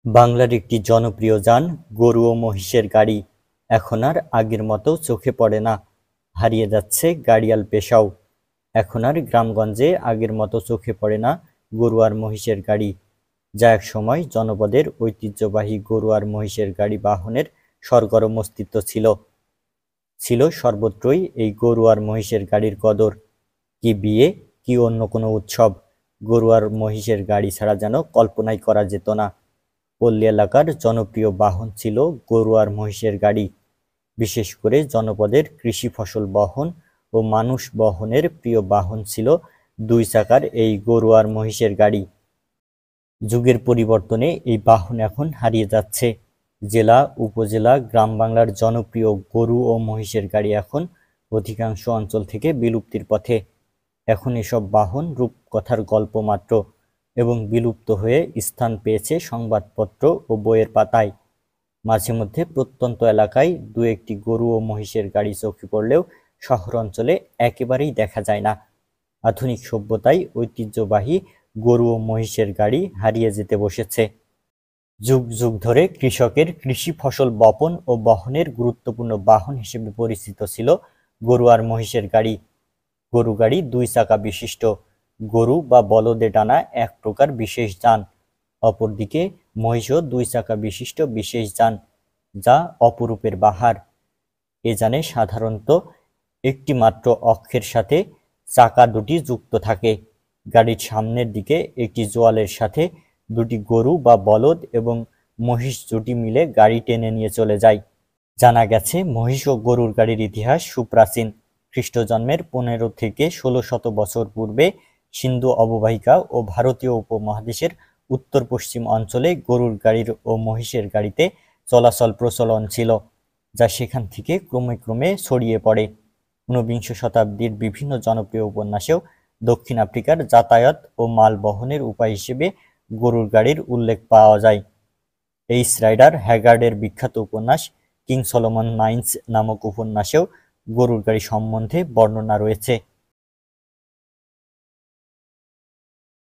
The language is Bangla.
বাংলার একটি জনপ্রিয় যান গরু ও মহিষের গাড়ি এখন আর আগের মতো চোখে পড়ে না। হারিয়ে যাচ্ছে গাড়িয়াল পেশাও। এখন আর গ্রামগঞ্জে আগের মতো চোখে পড়ে না গরু আর মহিষের গাড়ি, যা একসময় জনপদের ঐতিহ্যবাহী গরু আর মহিষের গাড়ি বাহনের সরগরম অস্তিত্ব ছিল। ছিল সর্বত্রই এই গরু আর মহিষের গাড়ির কদর। কি বিয়ে, কি অন্য কোনো উৎসব, গরু আর মহিষের গাড়ি ছাড়া যেন কল্পনাই করা যেত না। পল্লী এলাকার জনপ্রিয় বাহন ছিল গরু আর মহিষের গাড়ি। বিশেষ করে জনপদের কৃষি ফসল বহন ও মানুষ বহনের প্রিয় বাহন ছিল দুই চাকার এই গরু আর মহিষের গাড়ি। যুগের পরিবর্তনে এই বাহন এখন হারিয়ে যাচ্ছে। জেলা, উপজেলা, গ্রাম বাংলার জনপ্রিয় গরু ও মহিষের গাড়ি এখন অধিকাংশ অঞ্চল থেকে বিলুপ্তির পথে। এখন এসব বাহন রূপকথার গল্প মাত্র এবং বিলুপ্ত হয়ে স্থান পেয়েছে সংবাদপত্র ও বইয়ের পাতায়। মাঝে মধ্যে প্রত্যন্ত এলাকায় দু একটি গরু ও মহিষের গাড়ি চোখে পড়লেও শহর অঞ্চলে একেবারেই দেখা যায় না। আধুনিক সভ্যতায় ঐতিহ্যবাহী গরু ও মহিষের গাড়ি হারিয়ে যেতে বসেছে। যুগ যুগ ধরে কৃষকের কৃষি ফসল বপন ও বহনের গুরুত্বপূর্ণ বাহন হিসেবে পরিচিত ছিল গরু আর মহিষের গাড়ি। গরু গাড়ি দুই চাকা বিশিষ্ট, গরু বা বলদে টানা এক প্রকার বিশেষ যান। অপরদিকে মহিষও দুই চাকা বিশিষ্ট বিশেষ যান, যা অপরূপের বাহার। এ যানে সাধারণত একটি মাত্র অক্ষের সাথে চাকা দুটি যুক্ত থাকে। গাড়ির সামনের দিকে একটি জোয়ালের সাথে দুটি গরু বা বলদ এবং মহিষ জুটি মিলে গাড়ি টেনে নিয়ে চলে যায়। জানা গেছে মহিষ ও গরুর গাড়ির ইতিহাস সুপ্রাচীন। খ্রিস্টজন্মের 15 থেকে 16 শত বছর পূর্বে সিন্ধু অববাহিকা ও ভারতীয় উপমহাদেশের উত্তর পশ্চিম অঞ্চলে গরুর গাড়ির ও মহিষের গাড়িতে চলাচল প্রচলন ছিল, যা সেখান থেকে ক্রমে ক্রমে ছড়িয়ে পড়ে। 19 শতাব্দীর বিভিন্ন জনপ্রিয় উপন্যাসেও দক্ষিণ আফ্রিকার যাতায়াত ও মাল বহনের উপায় হিসেবে গরুর গাড়ির উল্লেখ পাওয়া যায়। এইচ রাইডার হ্যাগার্ডের বিখ্যাত উপন্যাস কিং সলোমন মাইন্স নামক উপন্যাসেও গরুর গাড়ি সম্বন্ধে বর্ণনা রয়েছে।